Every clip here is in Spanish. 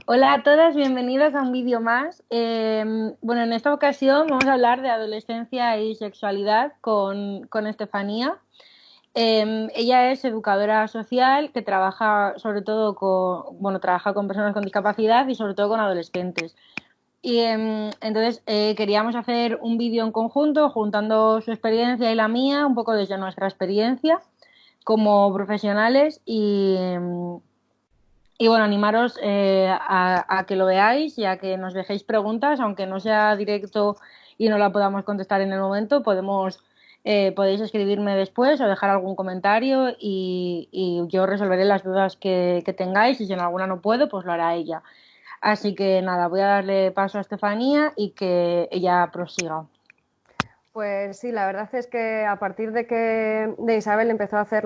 Hola a todas, bienvenidas a un vídeo más. Bueno, en esta ocasión vamos a hablar de adolescencia y sexualidad con Estefanía. Ella es educadora social que trabaja sobre todo trabaja con personas con discapacidad y sobre todo con adolescentes. Entonces queríamos hacer un vídeo en conjunto, juntando su experiencia y la mía, un poco desde nuestra experiencia como profesionales y bueno, animaros a que lo veáis y a que nos dejéis preguntas, aunque no sea directo y no la podamos contestar en el momento, podéis escribirme después o dejar algún comentario y yo resolveré las dudas que tengáis y si en alguna no puedo, pues lo hará ella. Así que nada, voy a darle paso a Estefanía y que ella prosiga. Pues sí, la verdad es que a partir de Isabel empezó a hacer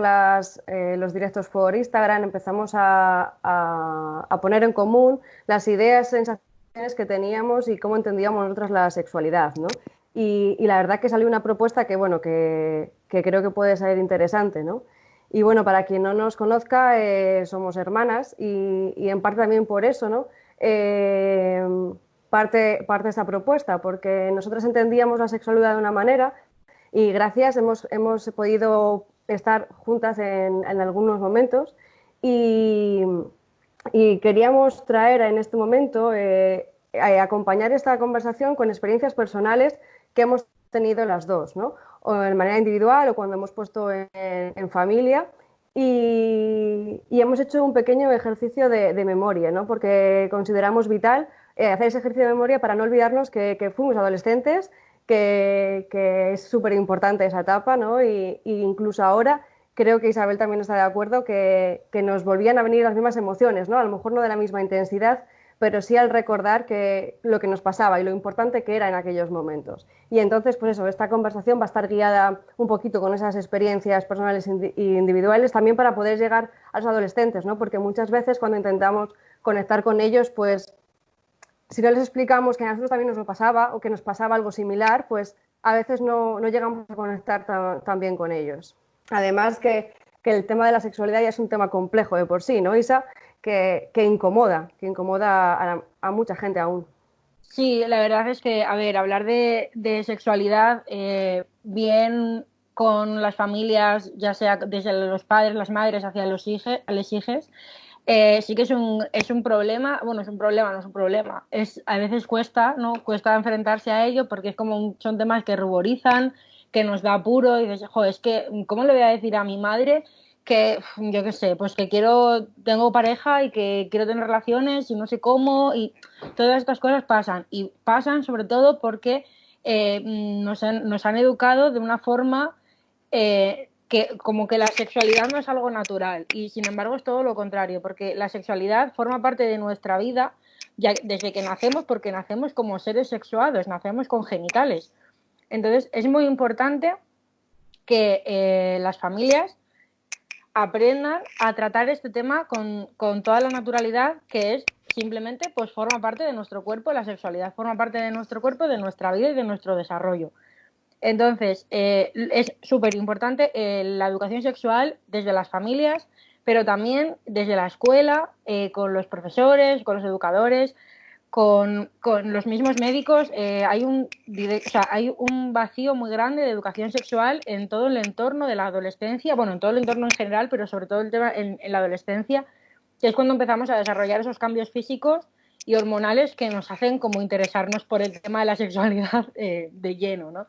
los directos por Instagram, empezamos a poner en común las ideas, sensaciones que teníamos y cómo entendíamos nosotros la sexualidad, ¿no? Y la verdad que salió una propuesta que creo que puede ser interesante, ¿no? Y bueno, para quien no nos conozca, somos hermanas y en parte también por eso, ¿no? Eh, parte de esta propuesta, porque nosotros entendíamos la sexualidad de una manera y gracias hemos podido estar juntas en algunos momentos y, y, queríamos traer en este momento, acompañar esta conversación con experiencias personales que hemos tenido las dos, ¿no? O de manera individual o cuando hemos puesto en familia. Y hemos hecho un pequeño ejercicio de memoria, ¿no? Porque consideramos vital hacer ese ejercicio de memoria para no olvidarnos que fuimos adolescentes, que es súper importante esa etapa, ¿no? Y incluso ahora creo que Isabel también está de acuerdo que nos volvían a venir las mismas emociones, ¿no? A lo mejor no de la misma intensidad, pero sí al recordar lo que nos pasaba y lo importante que era en aquellos momentos. Y entonces, pues eso, esta conversación va a estar guiada un poquito con esas experiencias personales e individuales, también para poder llegar a los adolescentes, ¿no? Porque muchas veces cuando intentamos conectar con ellos, pues si no les explicamos que a nosotros también nos lo pasaba o que nos pasaba algo similar, pues a veces no llegamos a conectar tan bien con ellos. Además que el tema de la sexualidad ya es un tema complejo de por sí, ¿no, Isa? Que incomoda a mucha gente aún. Sí, la verdad es que, a ver, hablar de sexualidad bien con las familias, ya sea desde los padres, las madres hacia los hijos, sí que es un problema, bueno, es un problema, no es un problema, a veces cuesta, ¿no? Cuesta enfrentarse a ello porque es como son temas que ruborizan, que nos da apuro y dices, jo, es que, ¿cómo le voy a decir a mi madre que, yo qué sé, pues que tengo pareja y que quiero tener relaciones y no sé cómo y todas estas cosas pasan y pasan sobre todo porque nos han educado de una forma que como que la sexualidad no es algo natural y sin embargo es todo lo contrario, porque la sexualidad forma parte de nuestra vida ya desde que nacemos, porque nacemos como seres sexuados, nacemos con genitales. Entonces es muy importante que las familias aprendan a tratar este tema con toda la naturalidad que es simplemente pues forma parte de nuestro cuerpo, la sexualidad forma parte de nuestro cuerpo, de nuestra vida y de nuestro desarrollo. Entonces, es súper importante la educación sexual desde las familias, pero también desde la escuela, con los profesores, con los educadores, con los mismos médicos. O sea, hay un vacío muy grande de educación sexual en todo el entorno de la adolescencia, bueno, en todo el entorno en general, pero sobre todo el tema en la adolescencia, que es cuando empezamos a desarrollar esos cambios físicos y hormonales que nos hacen como interesarnos por el tema de la sexualidad de lleno, ¿no?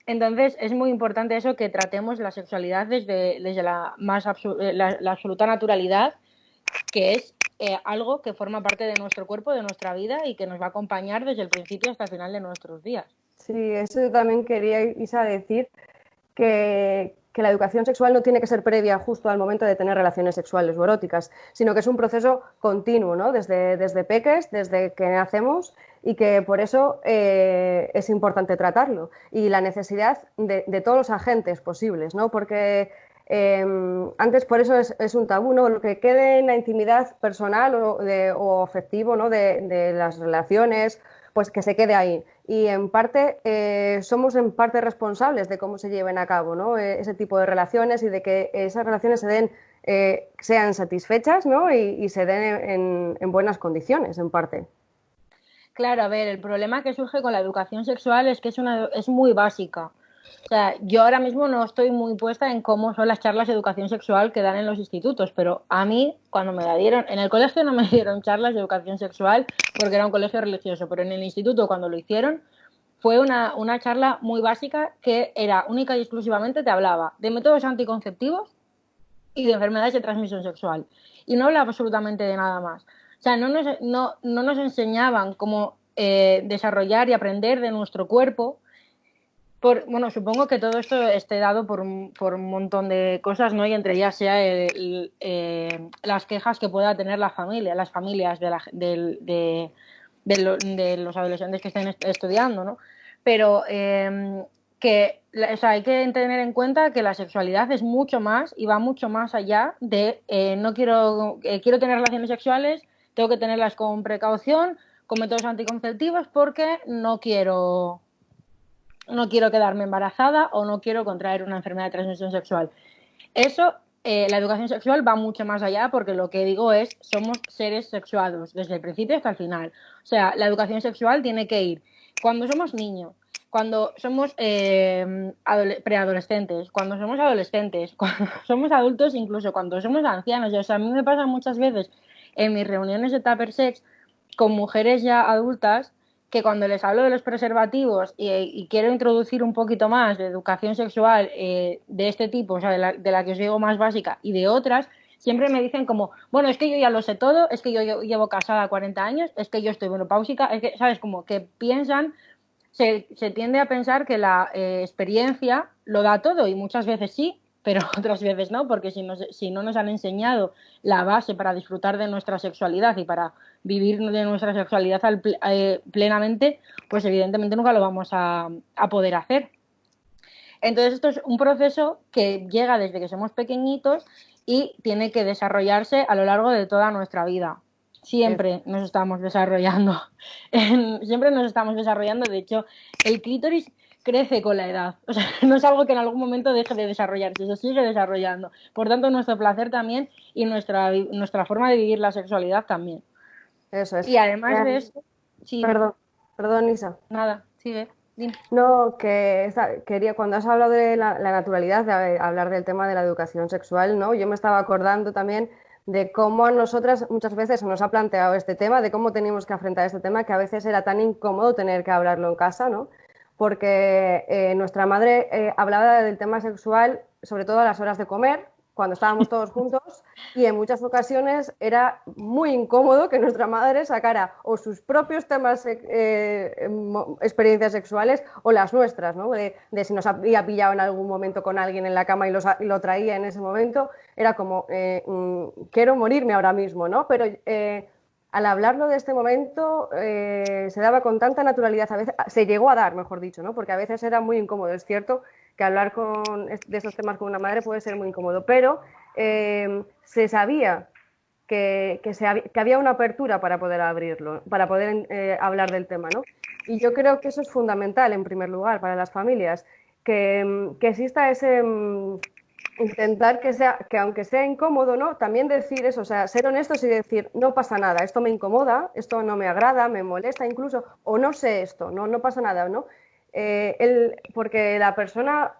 Entonces es muy importante eso, que tratemos la sexualidad desde la absoluta naturalidad, que es algo que forma parte de nuestro cuerpo, de nuestra vida y que nos va a acompañar desde el principio hasta el final de nuestros días. Sí, eso también quería, Isa, decir que la educación sexual no tiene que ser previa justo al momento de tener relaciones sexuales o eróticas, sino que es un proceso continuo, ¿no? Desde peques, desde que nacemos y que por eso es importante tratarlo. Y la necesidad de todos los agentes posibles, ¿no? Porque antes por eso es un tabú, ¿no? Lo que quede en la intimidad personal o afectivo, ¿no? De las relaciones, pues que se quede ahí. Y en parte somos en parte responsables de cómo se lleven a cabo, ¿no? Ese tipo de relaciones y de que esas relaciones se den sean satisfechas, ¿no? y se den en buenas condiciones, en parte. Claro, a ver, el problema que surge con la educación sexual es que es muy básica. O sea, yo ahora mismo no estoy muy puesta en cómo son las charlas de educación sexual que dan en los institutos, pero a mí, cuando me la dieron, en el colegio no me dieron charlas de educación sexual porque era un colegio religioso, pero en el instituto, cuando lo hicieron, fue una charla muy básica que era única y exclusivamente te hablaba de métodos anticonceptivos y de enfermedades de transmisión sexual. Y no hablaba absolutamente de nada más. O sea, no nos enseñaban cómo desarrollar y aprender de nuestro cuerpo. Bueno, supongo que todo esto esté dado por un montón de cosas, ¿no? Y entre ellas sea las quejas que pueda tener las familias de los adolescentes que estén estudiando, ¿no? Pero o sea, hay que tener en cuenta que la sexualidad es mucho más y va mucho más allá de no quiero tener relaciones sexuales, tengo que tenerlas con precaución, con métodos anticonceptivos porque no quiero quedarme embarazada o no quiero contraer una enfermedad de transmisión sexual. Eso, la educación sexual va mucho más allá porque lo que digo es, somos seres sexuados desde el principio hasta el final. O sea, la educación sexual tiene que ir cuando somos niños, cuando somos preadolescentes, cuando somos adolescentes, cuando somos adultos, incluso cuando somos ancianos. O sea, a mí me pasa muchas veces en mis reuniones de Tupper Sex con mujeres ya adultas que cuando les hablo de los preservativos y quiero introducir un poquito más de educación sexual de este tipo, o sea, de la que os digo más básica y de otras, siempre me dicen como, bueno, es que yo ya lo sé todo, es que yo llevo casada 40 años, es que yo estoy menopáusica, es que, ¿sabes? Como que piensan, se tiende a pensar que la experiencia lo da todo y muchas veces sí, pero otras veces no, porque si no nos han enseñado la base para disfrutar de nuestra sexualidad y para vivir de nuestra sexualidad plenamente, pues evidentemente nunca lo vamos a poder hacer. Entonces esto es un proceso que llega desde que somos pequeñitos y tiene que desarrollarse a lo largo de toda nuestra vida. Siempre nos estamos desarrollando. Siempre nos estamos desarrollando. De hecho, el clítoris crece con la edad. O sea, no es algo que en algún momento deje de desarrollarse, se sigue desarrollando. Por tanto, nuestro placer también y nuestra forma de vivir la sexualidad también. Eso es. Y además de eso, sí, Perdón, Isa. nada, sigue, dime. No, quería, cuando has hablado de la naturalidad, de hablar del tema de la educación sexual, ¿no? Yo me estaba acordando también de cómo a nosotras muchas veces se nos ha planteado este tema, de cómo teníamos que afrontar este tema, que a veces era tan incómodo tener que hablarlo en casa, ¿no? Porque nuestra madre hablaba del tema sexual, sobre todo a las horas de comer, cuando estábamos todos juntos, y en muchas ocasiones era muy incómodo que nuestra madre sacara o sus propios temas, experiencias sexuales, o las nuestras, ¿no? De si nos había pillado en algún momento con alguien en la cama y lo traía en ese momento, era como, quiero morirme ahora mismo, ¿no? Pero al hablarlo de este momento se daba con tanta naturalidad, a veces se llegó a dar, mejor dicho, ¿no? Porque a veces era muy incómodo, es cierto que hablar de estos temas con una madre puede ser muy incómodo, pero se sabía que había una apertura para poder abrirlo, para poder hablar del tema, ¿no? Y yo creo que eso es fundamental, en primer lugar, para las familias, que exista ese intentar que aunque sea incómodo, ¿no? También decir eso, o sea, ser honestos y decir, no pasa nada, esto me incomoda, esto no me agrada, me molesta incluso, o no sé esto, no pasa nada, ¿no? Porque la persona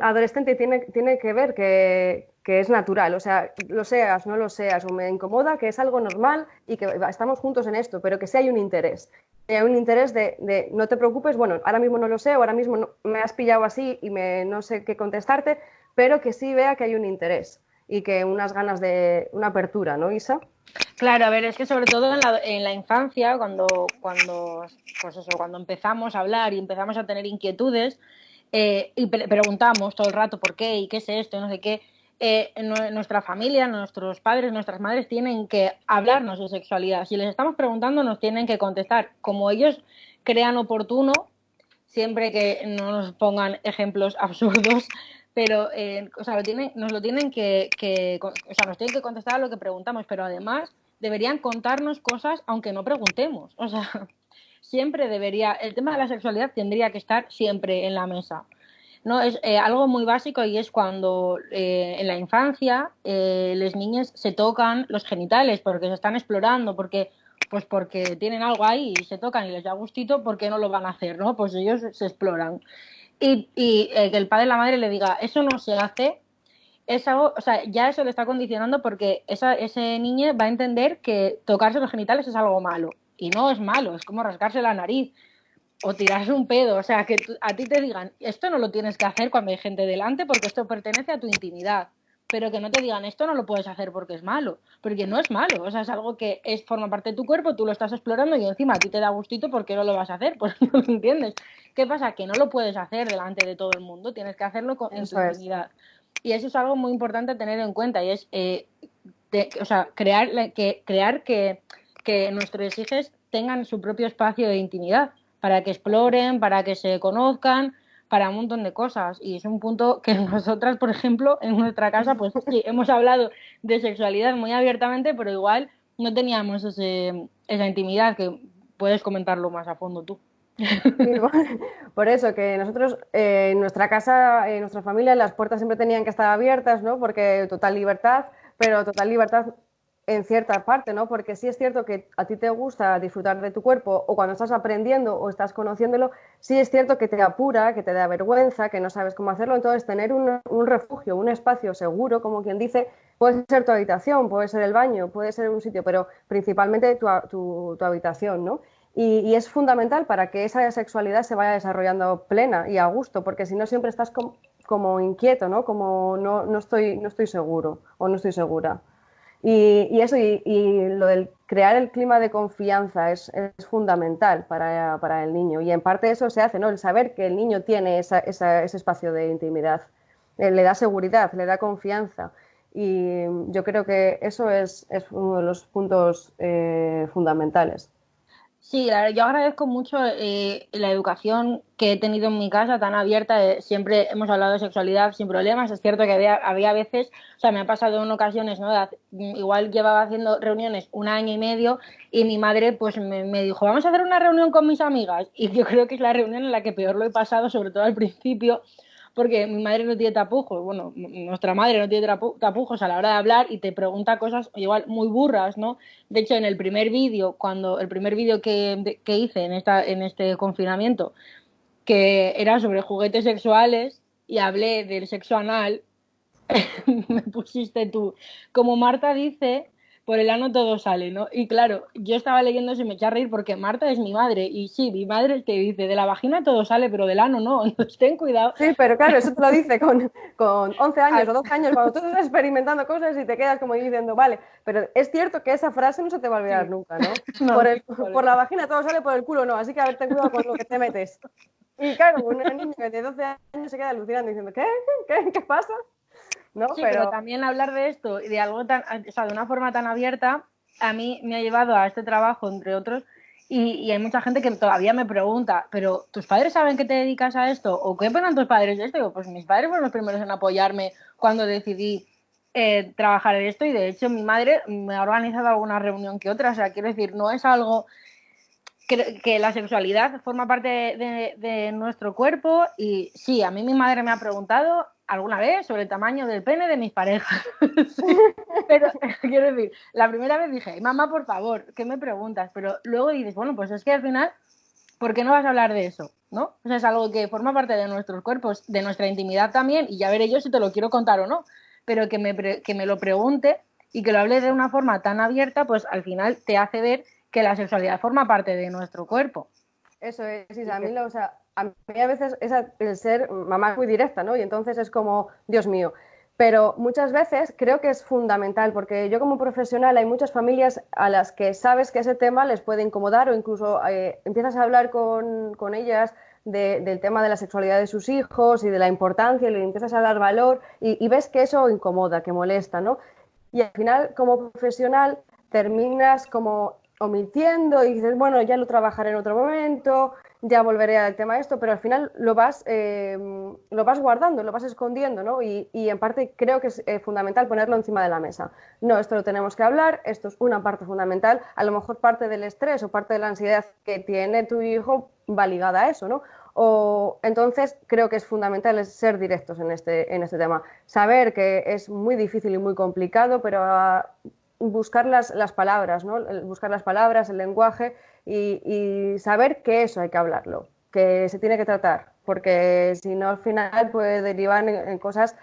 adolescente tiene que ver que es natural, o sea, lo seas, no lo seas, o me incomoda, que es algo normal y que estamos juntos en esto, pero que sí hay un interés. Hay un interés de no te preocupes, bueno, ahora mismo no lo sé, o ahora mismo me has pillado así y no sé qué contestarte, pero que sí vea que hay un interés y que unas ganas de una apertura, ¿no, Isa? Claro, a ver, es que sobre todo en la infancia, pues eso, cuando empezamos a hablar y empezamos a tener inquietudes y preguntamos todo el rato por qué y qué es esto y no sé qué, nuestra familia, nuestros padres, nuestras madres tienen que hablarnos de sexualidad. Si les estamos preguntando, nos tienen que contestar como ellos crean oportuno, siempre que no nos pongan ejemplos absurdos, pero o sea, nos lo tienen o sea, nos tienen que contestar a lo que preguntamos, pero además deberían contarnos cosas aunque no preguntemos. O sea, el tema de la sexualidad tendría que estar siempre en la mesa. No, es algo muy básico y es cuando en la infancia las niñas se tocan los genitales porque se están explorando, porque tienen algo ahí y se tocan y les da gustito, ¿por qué no lo van a hacer, no? Pues ellos se exploran. Y que el padre y la madre le diga, eso no se hace, es algo, o sea, ya eso le está condicionando porque ese niño va a entender que tocarse los genitales es algo malo. Y no es malo, es como rascarse la nariz o tirarse un pedo. O sea, que a ti te digan, esto no lo tienes que hacer cuando hay gente delante porque esto pertenece a tu intimidad. Pero que no te digan, esto no lo puedes hacer porque es malo. Porque no es malo. O sea, es algo que forma parte de tu cuerpo, tú lo estás explorando y encima a ti te da gustito, ¿por qué no lo vas a hacer? Pues no lo entiendes. ¿Qué pasa? Que no lo puedes hacer delante de todo el mundo, tienes que hacerlo en tu Eso es. intimidad. Y eso es algo muy importante tener en cuenta y es o sea, crear que nuestros hijos tengan su propio espacio de intimidad para que exploren, para que se conozcan, para un montón de cosas. Y es un punto que nosotras, por ejemplo, en nuestra casa, pues sí, hemos hablado de sexualidad muy abiertamente, pero igual no teníamos esa intimidad, que puedes comentarlo más a fondo tú. Sí, por eso que nosotros en nuestra casa, en nuestra familia, las puertas siempre tenían que estar abiertas, ¿no? Porque total libertad, pero total libertad en cierta parte, ¿no? Porque sí es cierto que a ti te gusta disfrutar de tu cuerpo o cuando estás aprendiendo o estás conociéndolo, sí es cierto que te apura, que te da vergüenza, que no sabes cómo hacerlo. Entonces, tener un refugio, un espacio seguro, como quien dice, puede ser tu habitación, puede ser el baño, puede ser un sitio, pero principalmente tu habitación, ¿no? Y es fundamental para que esa sexualidad se vaya desarrollando plena y a gusto, porque si no siempre estás como inquieto, ¿no? Como no estoy seguro o no estoy segura. Y eso, y lo del crear el clima de confianza es fundamental para el niño. Y en parte eso se hace, ¿no? El saber que el niño tiene ese espacio de intimidad. Le da seguridad, le da confianza. Y yo creo que eso es uno de los puntos fundamentales. Sí, yo agradezco mucho la educación que he tenido en mi casa tan abierta. Siempre hemos hablado de sexualidad sin problemas. Es cierto que había veces, o sea, me ha pasado en ocasiones, ¿no? Igual llevaba haciendo reuniones un año y medio y mi madre pues me dijo, vamos a hacer una reunión con mis amigas. Y yo creo que es la reunión en la que peor lo he pasado, sobre todo al principio, porque mi madre no tiene tapujos, bueno, nuestra madre no tiene tapujos a la hora de hablar y te pregunta cosas igual muy burras, ¿no? De hecho, en el primer vídeo, que hice en este confinamiento, que era sobre juguetes sexuales y hablé del sexo anal, me pusiste tú. Como Marta dice, por el ano todo sale, ¿no? Y claro, yo estaba leyendo eso y me eché a reír porque Marta es mi madre. Y sí, mi madre te dice, de la vagina todo sale, pero del ano no. Entonces ten cuidado. Sí, pero claro, eso te lo dice con 11 años o 12 años, cuando tú estás experimentando cosas y te quedas como diciendo, vale, pero es cierto que esa frase no se te va a olvidar Sí. nunca, ¿no? No, Por no, por la vagina todo sale, por el culo no, así que a ver, ten cuidado con lo que te metes. Y claro, un niño de 12 años se queda alucinando diciendo, ¿Qué pasa? ¿No? sí, pero Pero también hablar de esto y de algo tan, o sea, de una forma tan abierta, a mí me ha llevado a este trabajo, entre otros, y hay mucha gente que todavía me pregunta, pero ¿tus padres saben que te dedicas a esto? ¿O qué opinan tus padres de esto? Y digo, pues mis padres fueron los primeros en apoyarme cuando decidí trabajar en esto y de hecho mi madre me ha organizado alguna reunión que otra, o sea, quiero decir, no es algo que la sexualidad forma parte de nuestro cuerpo y sí, a mí mi madre me ha preguntado alguna vez sobre el tamaño del pene de mis parejas. Sí, pero quiero decir, la primera vez dije, mamá, por favor, ¿qué me preguntas? Pero luego dices, bueno, pues es que al final, ¿por qué no vas a hablar de eso? ¿No? O sea, es algo que forma parte de nuestros cuerpos, de nuestra intimidad también, y ya veré yo si te lo quiero contar o no, pero que me lo pregunte y que lo hable de una forma tan abierta, pues al final te hace ver que la sexualidad forma parte de nuestro cuerpo. eso es, sí, Y a mí, que, o sea, a mí a veces es el ser mamá muy directa, ¿no? Y entonces es como, Dios mío. Pero muchas veces creo que es fundamental, porque yo como profesional hay muchas familias a las que sabes que ese tema les puede incomodar o incluso empiezas a hablar con ellas del tema de la sexualidad de sus hijos y de la importancia y le empiezas a dar valor y ves que eso incomoda, que molesta, ¿no? Y al final, como profesional, terminas como omitiendo y dices, bueno, ya lo trabajaré en otro momento, ya volveré al tema de esto, pero al final lo vas guardando, lo vas escondiendo, ¿no? Y en parte creo que es fundamental ponerlo encima de la mesa. No, esto lo tenemos que hablar, esto es una parte fundamental, a lo mejor parte del estrés o parte de la ansiedad que tiene tu hijo va ligada a eso, ¿no? O, entonces creo que es fundamental ser directos en este tema. Saber que es muy difícil y muy complicado, pero buscar las palabras, ¿no? Buscar las palabras, el lenguaje y saber que eso hay que hablarlo, que se tiene que tratar, porque si no al final puede derivar en cosas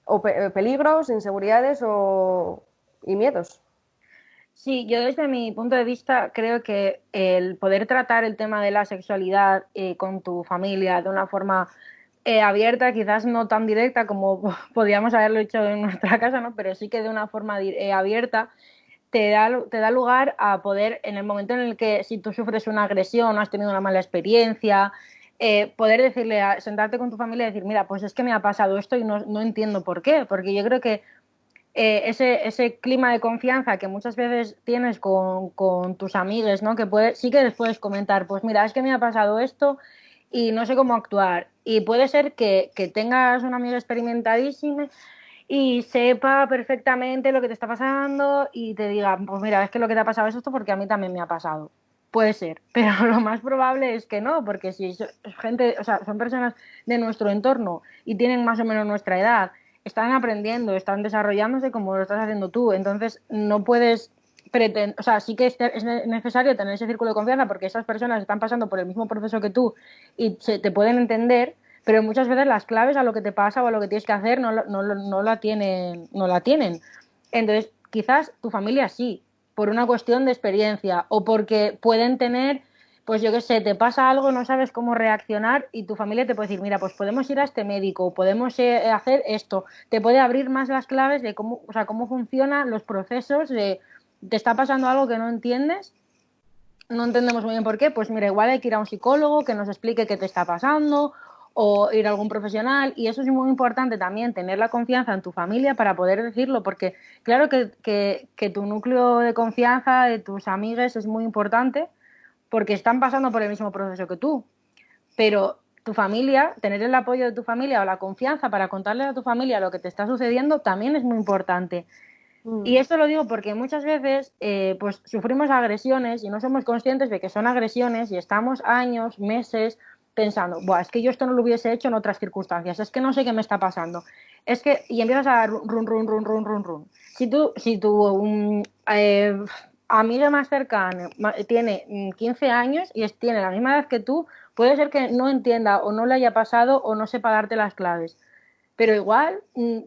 o peligros, inseguridades y miedos. Sí, yo desde mi punto de vista creo que el poder tratar el tema de la sexualidad con tu familia de una forma abierta, quizás no tan directa como podríamos haberlo hecho en nuestra casa, ¿no? Pero sí que de una forma abierta te da lugar a poder, en el momento en el que si tú sufres una agresión o has tenido una mala experiencia, poder decirle, sentarte con tu familia y decir, mira, pues es que me ha pasado esto y no entiendo por qué, porque yo creo que ese clima de confianza que muchas veces tienes con tus amigues, ¿no? Que sí que les puedes comentar, pues mira, es que me ha pasado esto y no sé cómo actuar. Y puede ser que tengas una amiga experimentadísima y sepa perfectamente lo que te está pasando y te diga, pues mira, es que lo que te ha pasado es esto porque a mí también me ha pasado. Puede ser, pero lo más probable es que no, porque si es gente, o sea, son personas de nuestro entorno y tienen más o menos nuestra edad, están aprendiendo, están desarrollándose como lo estás haciendo tú, entonces no puedes pretender, o sea, sí que es necesario tener ese círculo de confianza porque esas personas están pasando por el mismo proceso que tú y te pueden entender, pero muchas veces las claves a lo que te pasa o a lo que tienes que hacer no la tienen, no la tienen. Entonces, quizás tu familia sí, por una cuestión de experiencia o porque pueden tener, pues yo qué sé, te pasa algo, no sabes cómo reaccionar y tu familia te puede decir, mira, pues podemos ir a este médico, podemos hacer esto, te puede abrir más las claves de cómo, o sea, cómo funcionan los procesos de, te está pasando algo que no entiendes, no entendemos muy bien por qué, pues mira, igual hay que ir a un psicólogo que nos explique qué te está pasando o ir a algún profesional y eso es muy importante también, tener la confianza en tu familia para poder decirlo, porque claro que tu núcleo de confianza de tus amigues es muy importante porque están pasando por el mismo proceso que tú, pero tu familia, tener el apoyo de tu familia o la confianza para contarle a tu familia lo que te está sucediendo también es muy importante. Y Mm. esto lo digo porque muchas veces pues sufrimos agresiones y no somos conscientes de que son agresiones y estamos años, meses pensando, Buah, es que yo esto no lo hubiese hecho en otras circunstancias, es que no sé qué me está pasando. Es que, y empiezas a run. Si tu amiga más cercana tiene 15 años y tiene la misma edad que tú, puede ser que no entienda o no le haya pasado o no sepa darte las claves. Pero igual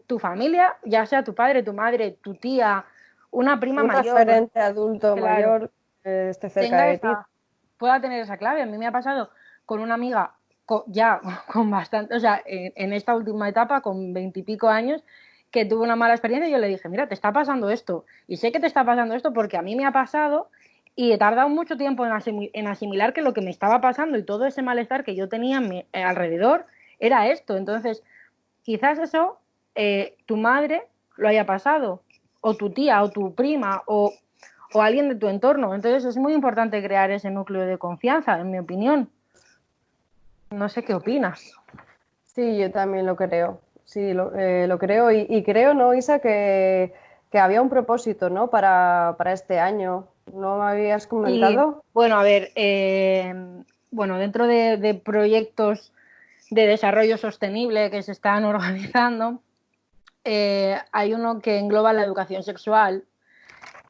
tu familia, ya sea tu padre, tu madre, tu tía, una prima Un mayor, referente adulto claro, mayor que esté cerca tenga de ti. esa, pueda tener esa clave. A mí me ha pasado con una amiga ya con bastante, o sea, en esta última etapa, con 20 y pico años, que tuve una mala experiencia y yo le dije, mira, te está pasando esto. Y sé que te está pasando esto porque a mí me ha pasado y he tardado mucho tiempo en asimilar que lo que me estaba pasando y todo ese malestar que yo tenía alrededor era esto. Entonces, quizás eso tu madre lo haya pasado, o tu tía, o tu prima, o alguien de tu entorno. Entonces es muy importante crear ese núcleo de confianza, en mi opinión. No sé qué opinas. Sí, yo también lo creo. Sí, lo creo. Y creo, ¿no, Isa, que había un propósito, ¿no? Para este año. ¿No me habías Sí, comentado? bueno, a ver, bueno, dentro de proyectos de desarrollo sostenible que se están organizando, hay uno que engloba la educación sexual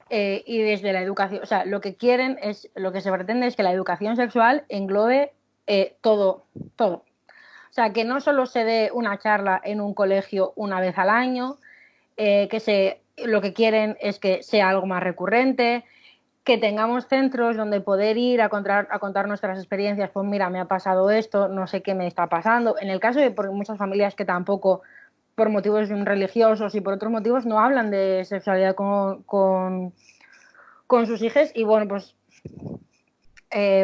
y desde la educación, o sea, lo que quieren es, lo que se pretende es que la educación sexual englobe todo, todo. O sea, que no solo se dé una charla en un colegio una vez al año, lo que quieren es que sea algo más recurrente, que tengamos centros donde poder ir a contar nuestras experiencias, pues mira, me ha pasado esto, no sé qué me está pasando. En el caso de por muchas familias que tampoco, por motivos religiosos y por otros motivos, no hablan de sexualidad con sus hijos y bueno, pues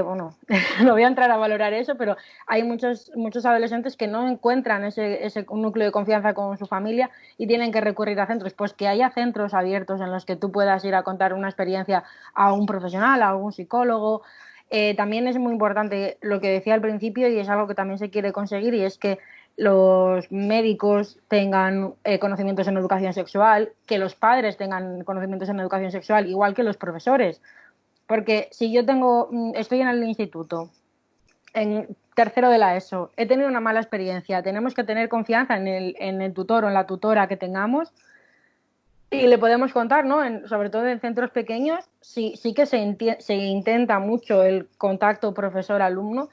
bueno, no voy a entrar a valorar eso, pero hay muchos adolescentes que no encuentran ese núcleo de confianza con su familia y tienen que recurrir a centros. Pues que haya centros abiertos en los que tú puedas ir a contar una experiencia a un profesional, a un psicólogo. También es muy importante lo que decía al principio y es algo que también se quiere conseguir y es que los médicos tengan conocimientos en educación sexual, que los padres tengan conocimientos en educación sexual, igual que los profesores porque si yo estoy en el instituto en tercero de la ESO, he tenido una mala experiencia, tenemos que tener confianza en el tutor o en la tutora que tengamos y le podemos contar, ¿no? Sobre todo en centros pequeños, sí, sí que se intenta mucho el contacto profesor-alumno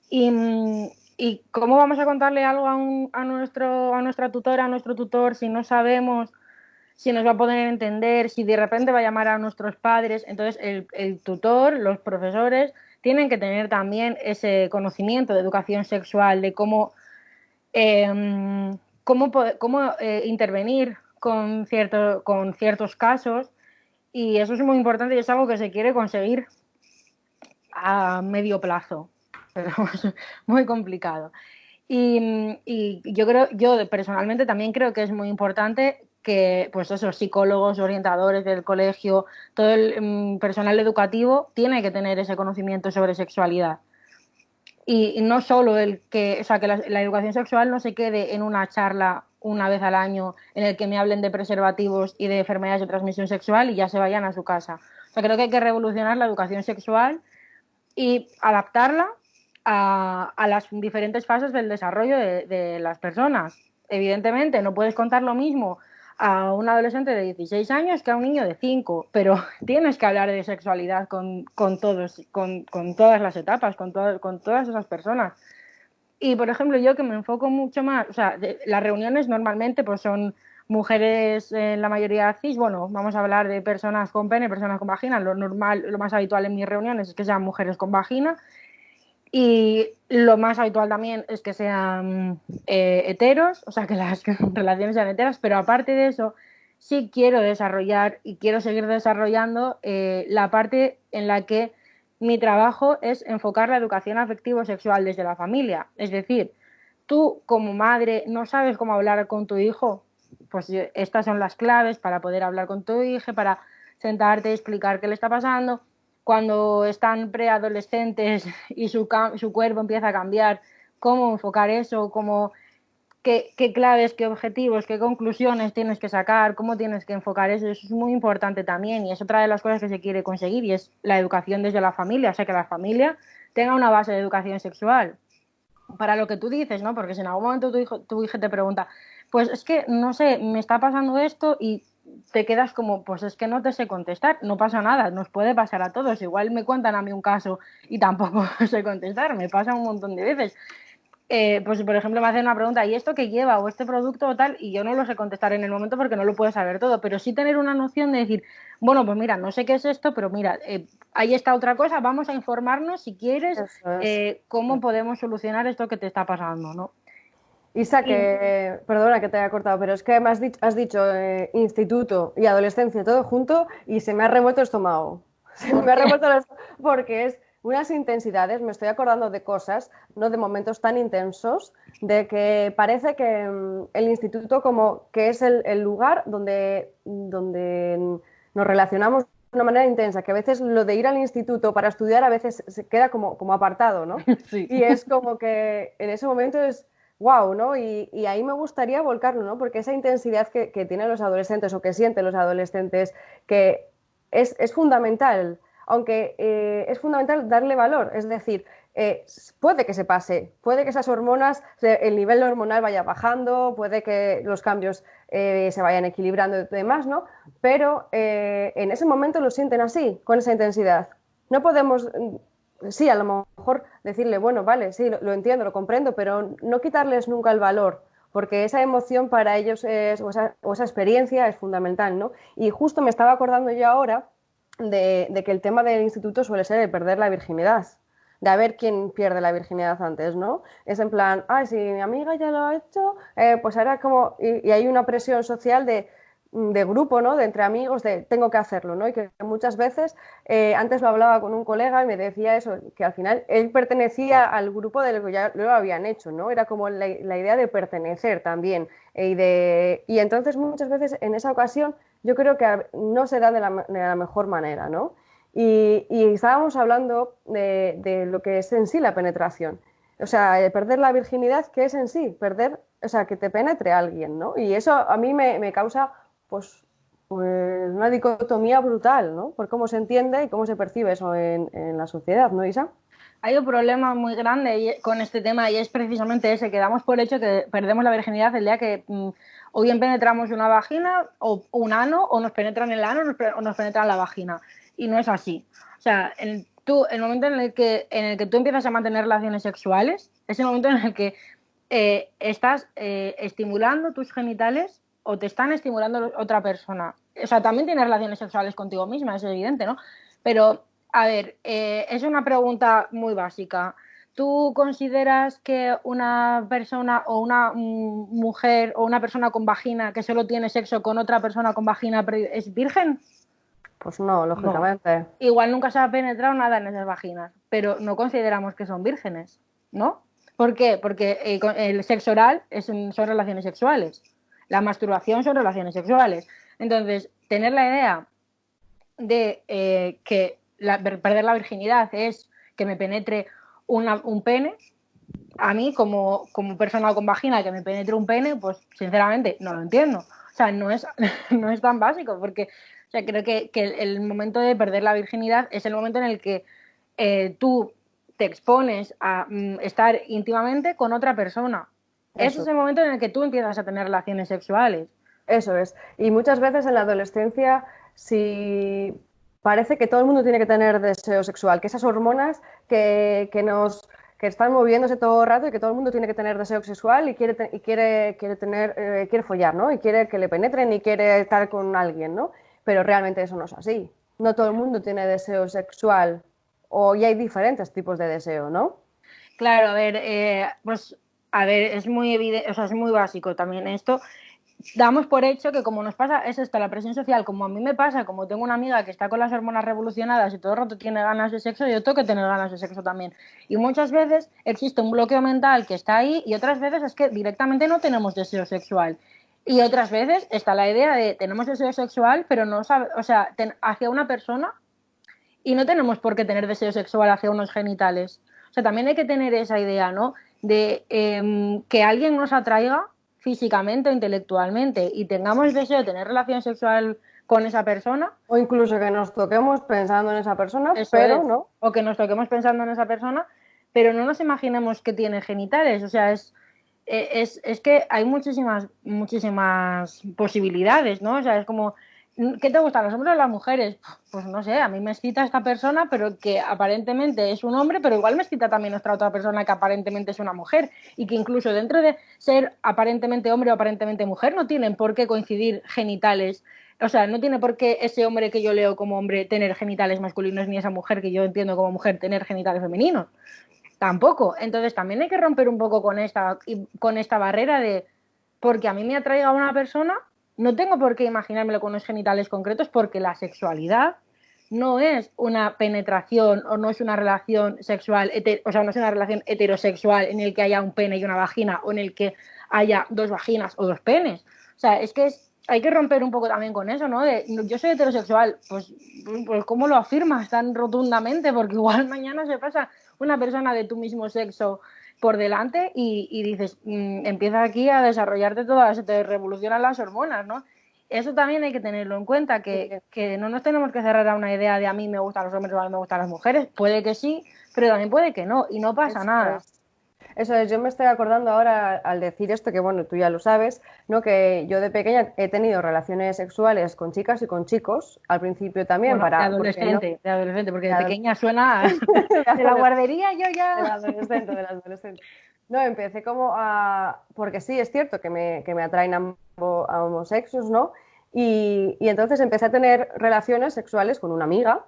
y ¿cómo vamos a contarle algo a nuestra tutora, a nuestro tutor, si no sabemos si nos va a poder entender, si de repente va a llamar a nuestros padres? Entonces el tutor, los profesores, tienen que tener también ese conocimiento de educación sexual, de cómo intervenir con ciertos casos, y eso es muy importante y es algo que se quiere conseguir a medio plazo, pero es muy complicado. Y yo personalmente también creo que es muy importante que, pues esos psicólogos, orientadores del colegio, todo el personal educativo tiene que tener ese conocimiento sobre sexualidad. Y no solo o sea, que la educación sexual no se quede en una charla una vez al año en el que me hablen de preservativos y de enfermedades de transmisión sexual y ya se vayan a su casa. O sea, creo que hay que revolucionar la educación sexual y adaptarla a las diferentes fases del desarrollo de las personas. Evidentemente, no puedes contar lo mismo a un adolescente de 16 años que a un niño de 5, pero tienes que hablar de sexualidad con todas las etapas, con todas esas personas. Y, por ejemplo, yo que me enfoco mucho más, o sea, las reuniones normalmente pues son mujeres, en la mayoría cis, bueno, vamos a hablar de personas con pene, personas con vagina, lo normal, lo más habitual en mis reuniones es que sean mujeres con vagina, y lo más habitual también es que sean heteros, o sea, que las relaciones sean heteras, pero aparte de eso, sí quiero desarrollar y quiero seguir desarrollando la parte en la que mi trabajo es enfocar la educación afectivo-sexual desde la familia. Es decir, tú como madre no sabes cómo hablar con tu hijo, pues estas son las claves para poder hablar con tu hijo, para sentarte y explicar qué le está pasando. Cuando están preadolescentes y su cuerpo empieza a cambiar, cómo enfocar eso, qué claves, qué objetivos, qué conclusiones tienes que sacar, cómo tienes que enfocar eso. Eso es muy importante también y es otra de las cosas que se quiere conseguir y es la educación desde la familia, o sea, que la familia tenga una base de educación sexual para lo que tú dices, ¿no? Porque si en algún momento tu hijo te pregunta, pues es que, no sé, me está pasando esto y te quedas como, pues es que no te sé contestar, no pasa nada, nos puede pasar a todos. Igual me cuentan a mí un caso y tampoco sé contestar, me pasa un montón de veces. Pues por ejemplo me hacen una pregunta, ¿y esto qué lleva? O este producto o tal, y yo no lo sé contestar en el momento porque no lo puedo saber todo, pero sí tener una noción de decir, bueno, pues mira, no sé qué es esto, pero mira, ahí está otra cosa, vamos a informarnos si quieres Eso es. cómo podemos solucionar esto que te está pasando, ¿no? Isa, Y, que, perdona que te haya cortado, pero es que has dicho instituto y adolescencia todo junto y se me ha revuelto el estómago. Se ¿por me ha qué? revuelto el estómago porque es unas intensidades, me estoy acordando de cosas, no de momentos tan intensos, de que parece que el instituto como que es el lugar donde nos relacionamos de una manera intensa, que a veces lo de ir al instituto para estudiar a veces se queda como apartado, ¿no? Sí. Y es como que en ese momento es wow, ¿no? Y ahí me gustaría volcarlo, ¿no? Porque esa intensidad que tienen los adolescentes o que sienten los adolescentes, que es fundamental, aunque es fundamental darle valor, es decir, puede que se pase, puede que esas hormonas, el nivel hormonal vaya bajando, puede que los cambios se vayan equilibrando y demás, ¿no? Pero en ese momento lo sienten así, con esa intensidad. No podemos sí, a lo mejor decirle, bueno, vale, sí, lo entiendo, lo comprendo, pero no quitarles nunca el valor, porque esa emoción para ellos o esa experiencia es fundamental, ¿no? Y justo me estaba acordando yo ahora de que el tema del instituto suele ser el perder la virginidad, de a ver quién pierde la virginidad antes, ¿no? Es en plan, ay, si mi amiga ya lo ha hecho, pues ahora como, y hay una presión social de grupo, ¿no? De entre amigos, de tengo que hacerlo, ¿no? Y que muchas veces, antes lo hablaba con un colega y me decía eso, que al final él pertenecía al grupo de lo que ya lo habían hecho, ¿no? Era como la idea de pertenecer también. Y entonces muchas veces en esa ocasión yo creo que no se da de la mejor manera, ¿no? Y estábamos hablando de lo que es en sí la penetración. O sea, perder la virginidad, ¿qué es en sí? Perder, o sea, que te penetre alguien, ¿no? Y eso a mí me causa pues Pues una dicotomía brutal, ¿no? Por cómo se entiende y cómo se percibe eso en la sociedad, ¿no, Isa? Hay un problema muy grande con este tema y es precisamente ese, que damos por hecho que perdemos la virginidad el día que o bien penetramos una vagina o un ano, o nos penetran el ano o nos penetran la vagina. Y no es así. O sea, el momento en el que tú empiezas a mantener relaciones sexuales es el momento en el que estás estimulando tus genitales o te están estimulando otra persona. O sea, también tienes relaciones sexuales contigo misma, es evidente, ¿no? Pero, a ver, es una pregunta muy básica. ¿Tú consideras que una persona o una mujer o una persona con vagina que solo tiene sexo con otra persona con vagina es virgen? Pues no, No. lógicamente. Igual nunca se ha penetrado nada en esas vaginas, pero no consideramos que son vírgenes, ¿no? ¿Por qué? Porque el sexo oral son relaciones sexuales, la masturbación son relaciones sexuales. Entonces, tener la idea de que perder la virginidad es que me penetre un pene, a mí como persona con vagina que me penetre un pene, pues sinceramente no lo entiendo. O sea, no es, no es tan básico, porque o sea, creo que el momento de perder la virginidad es el momento en el que tú te expones a estar íntimamente con otra persona. Ese es Eso. el momento en el que tú empiezas a tener relaciones sexuales. Eso es. Y muchas veces en la adolescencia, si parece que todo el mundo tiene que tener deseo sexual, que esas hormonas que están moviéndose todo el rato y que todo el mundo tiene que tener deseo sexual y quiere follar, ¿no? Y quiere que le penetren y quiere estar con alguien, ¿no? Pero realmente eso no es así. No todo el mundo tiene deseo sexual y hay diferentes tipos de deseo, ¿no? Claro, a ver, pues a ver, es muy evidente, o sea, es muy básico también esto. Damos por hecho que como nos pasa, es esto, la presión social, como a mí me pasa, como tengo una amiga que está con las hormonas revolucionadas y todo el rato tiene ganas de sexo, yo tengo que tener ganas de sexo también. Y muchas veces existe un bloqueo mental que está ahí y otras veces es que directamente no tenemos deseo sexual. Y otras veces está la idea de tenemos deseo sexual, pero no sabe, o sea, hacia una persona y no tenemos por qué tener deseo sexual hacia unos genitales. O sea, también hay que tener esa idea, ¿no? De que alguien nos atraiga físicamente o intelectualmente y tengamos deseo de tener relación sexual con esa persona, O incluso que nos toquemos pensando en esa persona, eso pero es. no. O que nos toquemos pensando en esa persona, pero no nos imaginemos que tiene genitales. O sea, es que hay muchísimas posibilidades, ¿no? O sea, es como, ¿qué te gustan, los hombres o las mujeres? Pues no sé, a mí me excita esta persona, pero que aparentemente es un hombre, pero igual me excita también esta otra persona que aparentemente es una mujer. Y que incluso dentro de ser aparentemente hombre o aparentemente mujer, no tienen por qué coincidir genitales. O sea, no tiene por qué ese hombre que yo leo como hombre tener genitales masculinos, ni esa mujer que yo entiendo como mujer tener genitales femeninos. Tampoco. Entonces también hay que romper un poco con esta barrera de porque a mí me atraiga una persona, no tengo por qué imaginármelo con unos genitales concretos porque la sexualidad no es una penetración o no es una relación sexual, o sea, no es una relación heterosexual en el que haya un pene y una vagina o en el que haya dos vaginas o dos penes. O sea, hay que romper un poco también con eso, ¿no? De, yo soy heterosexual, pues ¿cómo lo afirmas tan rotundamente? Porque igual mañana se pasa una persona de tu mismo sexo por delante y dices, empieza aquí a desarrollarte todas, se te revolucionan las hormonas, ¿no? Eso también hay que tenerlo en cuenta, que no nos tenemos que cerrar a una idea de a mí me gustan los hombres o a mí me gustan las mujeres. Puede que sí, pero también puede que no, y no pasa Eso nada. es. Eso es, yo me estoy acordando ahora al decir esto, que bueno, tú ya lo sabes, ¿no? Que yo de pequeña he tenido relaciones sexuales con chicas y con chicos, al principio también, Bueno, porque no, de adolescente, porque de, de ado- pequeña suena de la guardería yo del ya. adolescente, del adolescente. No, empecé como a, porque sí, es cierto que me atraen a ambos sexos, ¿no? Y entonces empecé a tener relaciones sexuales con una amiga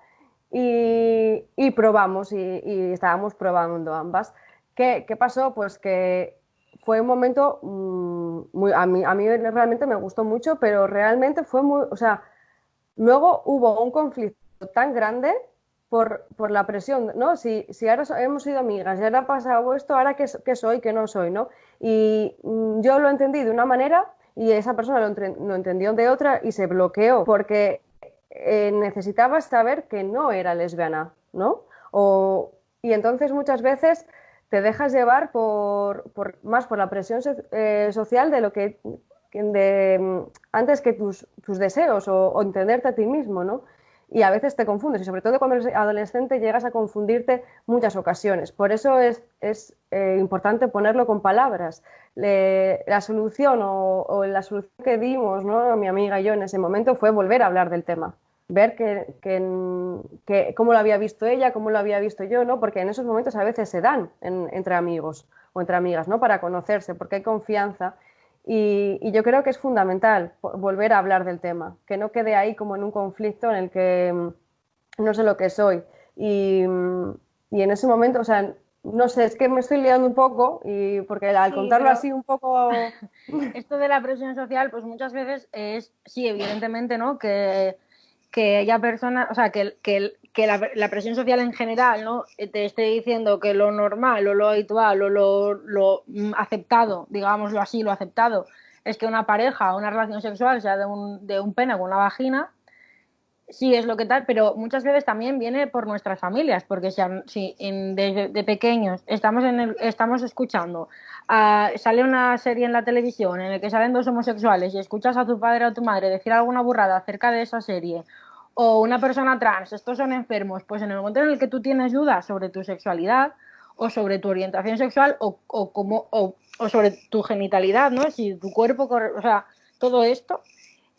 y probamos y estábamos probando ambas. ¿Qué pasó? Pues que fue un momento a mí realmente me gustó mucho, pero realmente fue muy, o sea, luego hubo un conflicto tan grande por la presión, ¿no? Si ahora hemos sido amigas y ahora ha pasado esto, ahora qué soy, qué no soy, ¿no? Y yo lo entendí de una manera y esa persona lo entendió de otra y se bloqueó porque necesitaba saber que no era lesbiana, ¿no? Y entonces muchas veces te dejas llevar más por la presión social de lo que antes que tus deseos o entenderte a ti mismo, ¿no? Y a veces te confundes, y sobre todo cuando eres adolescente llegas a confundirte muchas ocasiones. Por eso es importante ponerlo con palabras. La solución o la solución que dimos, ¿no?, mi amiga y yo en ese momento fue volver a hablar del tema, ver cómo lo había visto ella, cómo lo había visto yo, ¿no? Porque en esos momentos a veces se dan entre amigos o entre amigas, ¿no?, para conocerse, porque hay confianza. Y yo creo que es fundamental volver a hablar del tema, que no quede ahí como en un conflicto en el que no sé lo que soy. Y en ese momento, o sea, no sé, es que me estoy liando un poco, porque al Sí, contarlo pero así un poco... esto de la presión social, pues muchas veces es, sí, evidentemente, ¿no? Que haya personas, o sea, que la presión social en general, ¿no?, te esté diciendo que lo normal o lo habitual o lo aceptado, digámoslo así, lo aceptado, es que una pareja o una relación sexual sea de un pene con una vagina. Sí, es lo que tal, pero muchas veces también viene por nuestras familias, porque si desde de pequeños estamos escuchando, sale una serie en la televisión en la que salen dos homosexuales y escuchas a tu padre o a tu madre decir alguna burrada acerca de esa serie, o una persona trans, estos son enfermos, pues en el momento en el que tú tienes dudas sobre tu sexualidad o sobre tu orientación sexual o sobre tu genitalidad, ¿no? Si tu cuerpo, o sea, todo esto,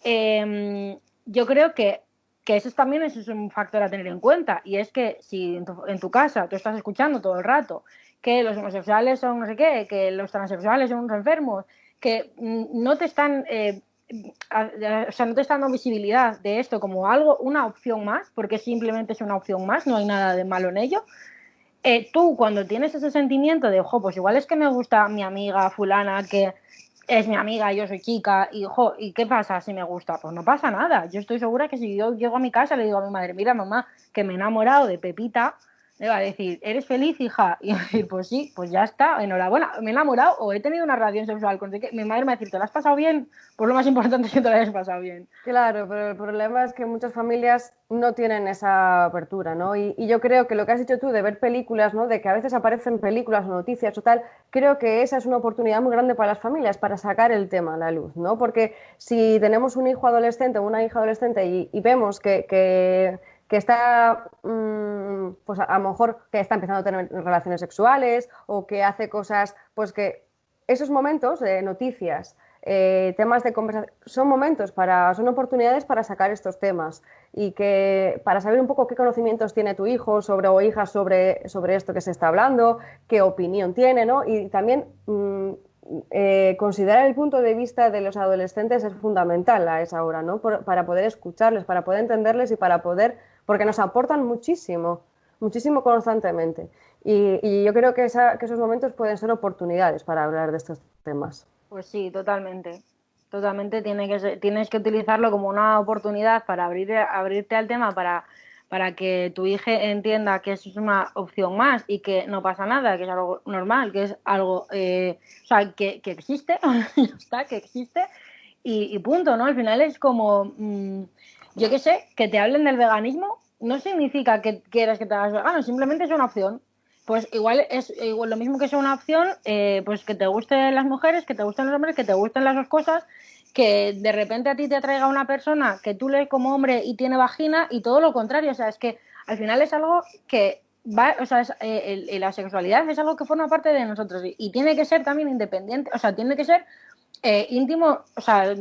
yo creo que eso es un factor a tener en cuenta. Y es que si en tu casa tú estás escuchando todo el rato que los homosexuales son no sé qué, que los transexuales son unos enfermos, que no te están, o sea, no te están dando visibilidad de esto como algo, una opción más, porque simplemente es una opción más, no hay nada de malo en ello. Tú cuando tienes ese sentimiento de, ojo, pues igual es que me gusta mi amiga fulana, que es mi amiga, yo soy chica, y, ojo, ¿y qué pasa si me gusta? Pues no pasa nada. Yo estoy segura que si yo llego a mi casa y le digo a mi madre, mira mamá, que me he enamorado de Pepita, le va a decir, ¿eres feliz, hija? Y va a decir, pues sí, pues ya está, enhorabuena, me he enamorado o he tenido una relación sexual con mi madre me va a decir, ¿te lo has pasado bien? Pues lo más importante es que te lo hayas pasado bien. Claro, pero el problema es que muchas familias no tienen esa apertura, ¿no? Y yo creo que lo que has dicho tú de ver películas, ¿no?, de que a veces aparecen películas o noticias o tal, creo que esa es una oportunidad muy grande para las familias, para sacar el tema a la luz, ¿no? Porque si tenemos un hijo adolescente o una hija adolescente y vemos que está, pues a lo mejor que está empezando a tener relaciones sexuales o que hace cosas, pues que esos momentos de noticias, temas de conversación, son oportunidades para sacar estos temas y que para saber un poco qué conocimientos tiene tu hijo o hija sobre esto que se está hablando, qué opinión tiene, ¿no? Y también considerar el punto de vista de los adolescentes es fundamental a esa hora, ¿no? Para poder escucharles, para poder entenderles y para poder, porque nos aportan muchísimo, muchísimo constantemente. Y yo creo que esos momentos pueden ser oportunidades para hablar de estos temas. Pues sí, totalmente. Totalmente tienes que utilizarlo como una oportunidad para abrirte al tema, para que tu hija entienda que eso es una opción más y que no pasa nada, que es algo normal, que es algo, o sea, que existe, ya está, que existe y punto, ¿no? Al final es como, yo qué sé, que te hablen del veganismo no significa que quieras que te hagas vegano, simplemente es una opción. Pues igual es igual lo mismo que sea una opción, pues que te gusten las mujeres, que te gusten los hombres, que te gusten las dos cosas, que de repente a ti te atraiga una persona que tú lees como hombre y tiene vagina y todo lo contrario, o sea, es que al final es algo que va, o sea, la sexualidad es algo que forma parte de nosotros y tiene que ser también independiente, o sea, tiene que ser íntimo, o sea,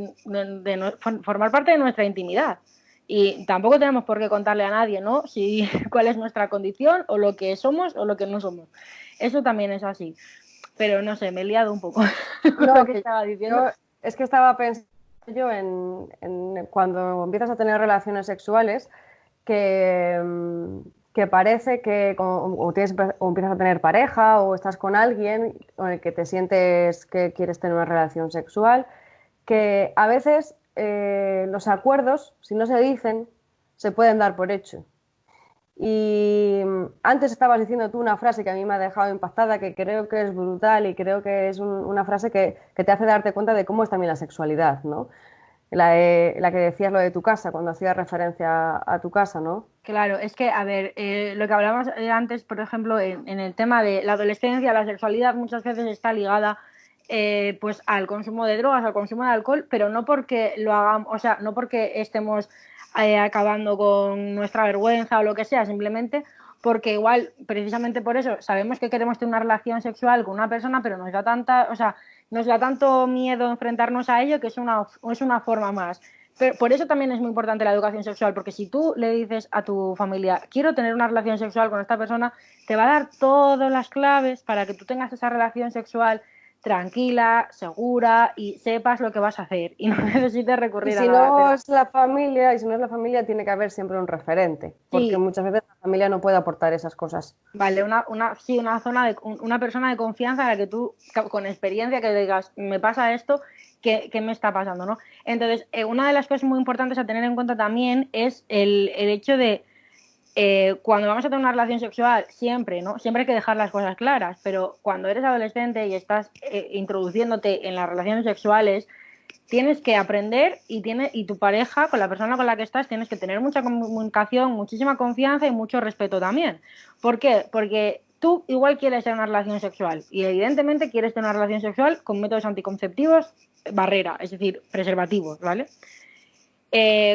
formar parte de nuestra intimidad. Y tampoco tenemos por qué contarle a nadie, ¿no? Si cuál es nuestra condición o lo que somos o lo que no somos. Eso también es así. Pero no sé, me he liado un poco con lo No, que que estaba diciendo. yo es que estaba pensando yo en cuando empiezas a tener relaciones sexuales que, que parece que o empiezas a tener pareja o estás con alguien con el que te sientes que quieres tener una relación sexual, que a veces los acuerdos, si no se dicen, se pueden dar por hecho. Y antes estabas diciendo tú una frase que a mí me ha dejado impactada, que creo que es brutal y creo que es una frase que te hace darte cuenta de cómo es también la sexualidad, ¿no? La que decías lo de tu casa, cuando hacías referencia a tu casa, ¿no? Claro, es que, a ver, lo que hablábamos antes, por ejemplo, en el tema de la adolescencia, la sexualidad muchas veces está ligada pues al consumo de drogas, al consumo de alcohol, pero no porque lo hagamos, o sea, no porque estemos acabando con nuestra vergüenza o lo que sea, simplemente porque igual, precisamente por eso, sabemos que queremos tener una relación sexual con una persona, pero nos da tanta, o sea, nos da tanto miedo enfrentarnos a ello que es una forma más. Pero por eso también es muy importante la educación sexual, porque si tú le dices a tu familia, quiero tener una relación sexual con esta persona, te va a dar todas las claves para que tú tengas esa relación sexual tranquila, segura y sepas lo que vas a hacer y no necesites Y recurrir a si nada. no Pero es la familia, y si no es la familia, tiene que haber siempre un referente, porque sí, muchas veces la familia no puede aportar esas cosas. vale, sí, una zona de una persona de confianza en la que tú, con experiencia, que digas, me pasa esto, ¿qué me está pasando? ¿No? Entonces, una de las cosas muy importantes a tener en cuenta también es el hecho de cuando vamos a tener una relación sexual, siempre, ¿no? Siempre hay que dejar las cosas claras, pero cuando eres adolescente y estás introduciéndote en las relaciones sexuales, tienes que aprender y tu pareja, con la persona con la que estás, tienes que tener mucha comunicación, muchísima confianza y mucho respeto también. ¿Por qué? Porque tú igual quieres tener una relación sexual y evidentemente quieres tener una relación sexual con métodos anticonceptivos barrera, es decir, preservativos, ¿vale?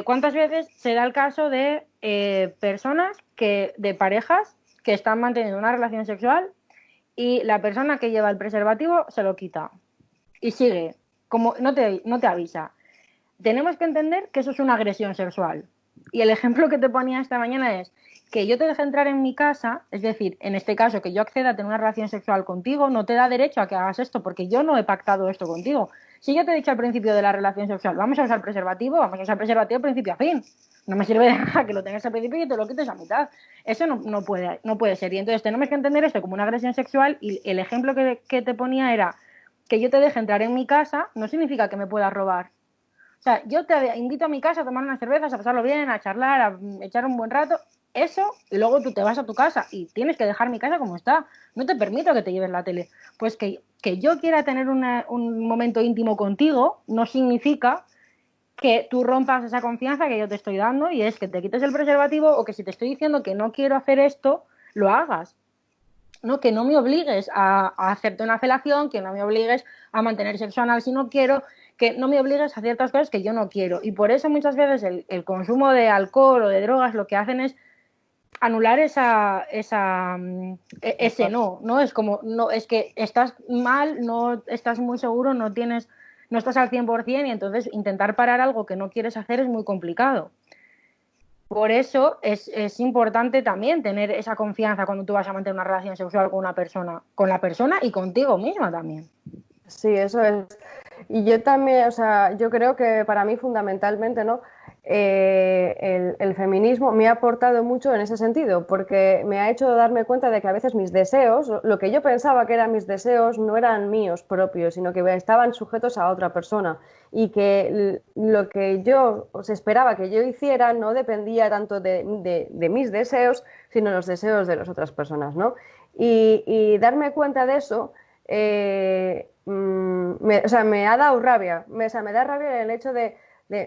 ¿Cuántas veces se da el caso de personas de parejas que están manteniendo una relación sexual y la persona que lleva el preservativo se lo quita y sigue, como no te avisa? Tenemos que entender que eso es una agresión sexual. Y el ejemplo que te ponía esta mañana es que yo te deje entrar en mi casa, es decir, en este caso, que yo acceda a tener una relación sexual contigo, no te da derecho a que hagas esto porque yo no he pactado esto contigo. Si yo te he dicho al principio de la relación sexual, vamos a usar preservativo principio a fin. No me sirve de nada que lo tengas al principio y te lo quites a mitad. Eso no puede ser. Y entonces tenemos que entender esto como una agresión sexual y el ejemplo que te ponía era que yo te deje entrar en mi casa no significa que me puedas robar. O sea, yo te invito a mi casa a tomar unas cervezas, a pasarlo bien, a charlar, a echar un buen rato. Eso, y luego tú te vas a tu casa y tienes que dejar mi casa como está. No te permito que te lleves la tele. Pues que yo quiera tener un momento íntimo contigo no significa que tú rompas esa confianza que yo te estoy dando y es que te quites el preservativo o que si te estoy diciendo que no quiero hacer esto, lo hagas. ¿No? Que no me obligues a hacerte una felación, que no me obligues a mantener sexo anal si no quiero, que no me obligues a ciertas cosas que yo no quiero. Y por eso muchas veces el consumo de alcohol o de drogas lo que hacen es anular ese no, es como, no, es que estás mal, no estás muy seguro, no estás al 100% y entonces intentar parar algo que no quieres hacer es muy complicado. Por eso es importante también tener esa confianza cuando tú vas a mantener una relación sexual con la persona y contigo misma también. Sí, eso es. Y yo también, o sea, yo creo que para mí fundamentalmente, ¿no? El feminismo me ha aportado mucho en ese sentido, porque me ha hecho darme cuenta de que a veces mis deseos, lo que yo pensaba que eran mis deseos, no eran míos propios, sino que estaban sujetos a otra persona y que lo que yo os esperaba que yo hiciera no dependía tanto de mis deseos, sino los deseos de las otras personas, ¿no? Y darme cuenta de eso o sea, me ha dado rabia, o sea, me da rabia el hecho de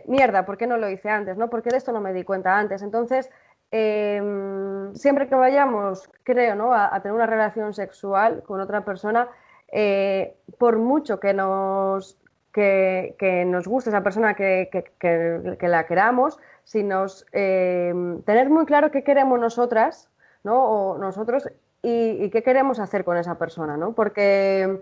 mierda, ¿por qué no lo hice antes? ¿No? ¿Por qué de esto no me di cuenta antes? Entonces, siempre que vayamos, creo, ¿no? a tener una relación sexual con otra persona, por mucho que nos guste esa persona, que la queramos, si tener muy claro qué queremos nosotras, ¿no? O nosotros y qué queremos hacer con esa persona, ¿no? Porque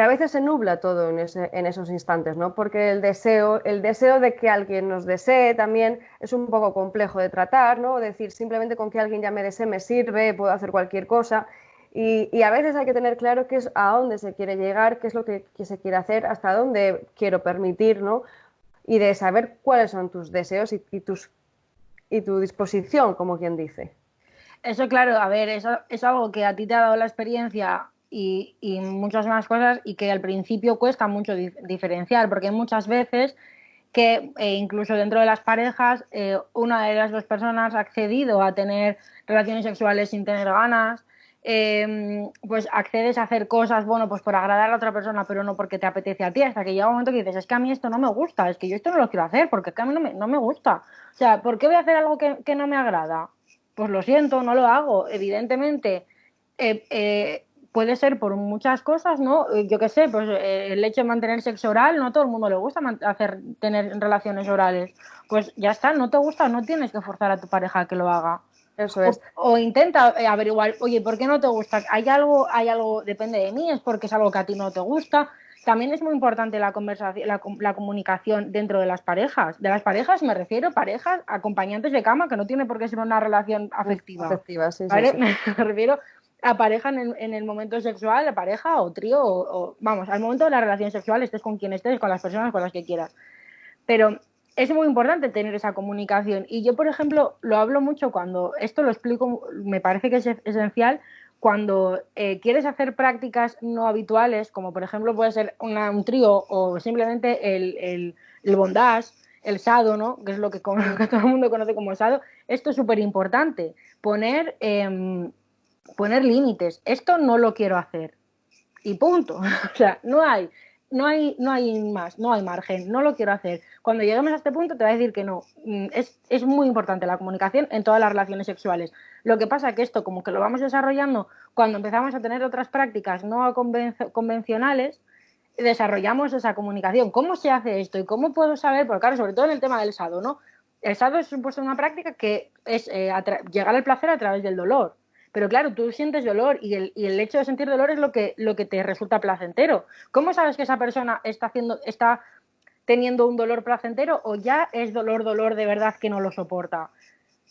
a veces se nubla todo en esos instantes, ¿no? Porque el deseo de que alguien nos desee también es un poco complejo de tratar, ¿no? Decir, simplemente con que alguien ya me desee me sirve, puedo hacer cualquier cosa. Y a veces hay que tener claro qué es a dónde se quiere llegar, qué es lo que se quiere hacer, hasta dónde quiero permitir, ¿no? Y de saber cuáles son tus deseos y tu disposición, como quien dice. Eso, claro, a ver, eso es algo que a ti te ha dado la experiencia y muchas más cosas y que al principio cuesta mucho diferenciar, porque hay muchas veces que incluso dentro de las parejas una de las dos personas ha accedido a tener relaciones sexuales sin tener ganas, pues accedes a hacer cosas, bueno, pues por agradar a la otra persona, pero no porque te apetece a ti, hasta que llega un momento que dices, es que a mí esto no me gusta, es que yo esto no lo quiero hacer, porque es que a mí no me gusta. O sea, ¿por qué voy a hacer algo que no me agrada? Pues lo siento, no lo hago. Evidentemente, eh, eh, puede ser por muchas cosas, ¿no? Yo qué sé, pues el hecho de mantener sexo oral, no a todo el mundo le gusta tener relaciones orales. Pues ya está, no te gusta, no tienes que forzar a tu pareja a que lo haga. Eso es. O intenta averiguar, oye, ¿por qué no te gusta? Hay algo, depende de mí, es porque es algo que a ti no te gusta. También es muy importante la conversación, la comunicación dentro de las parejas. De las parejas me refiero a parejas, acompañantes de cama, que no tiene por qué ser una relación afectiva. Afectiva, sí, sí, ¿Vale? sí. Me refiero a pareja en el momento sexual, a pareja o trío, vamos, al momento de la relación sexual, estés con quien estés, con las personas con las que quieras. Pero es muy importante tener esa comunicación. Y yo, por ejemplo, lo hablo mucho cuando, esto lo explico, me parece que es esencial, cuando quieres hacer prácticas no habituales, como por ejemplo puede ser un trío o simplemente el bondage, el sado, ¿no? Que es lo que, que todo el mundo conoce como sado. Esto es súper importante, poner límites. Esto no lo quiero hacer. Y punto. O sea, no hay más, no hay margen, no lo quiero hacer. Cuando lleguemos a este punto te voy a decir que no. Es muy importante la comunicación en todas las relaciones sexuales. Lo que pasa es que esto como que lo vamos desarrollando cuando empezamos a tener otras prácticas no convencionales, desarrollamos esa comunicación. ¿Cómo se hace esto? ¿Y cómo puedo saber? Porque claro, sobre todo en el tema del sado, ¿no? El sado es pues, una práctica que es llegar al placer a través del dolor. Pero claro, tú sientes dolor y el hecho de sentir dolor es lo que te resulta placentero. ¿Cómo sabes que esa persona está teniendo un dolor placentero o ya es dolor de verdad que no lo soporta?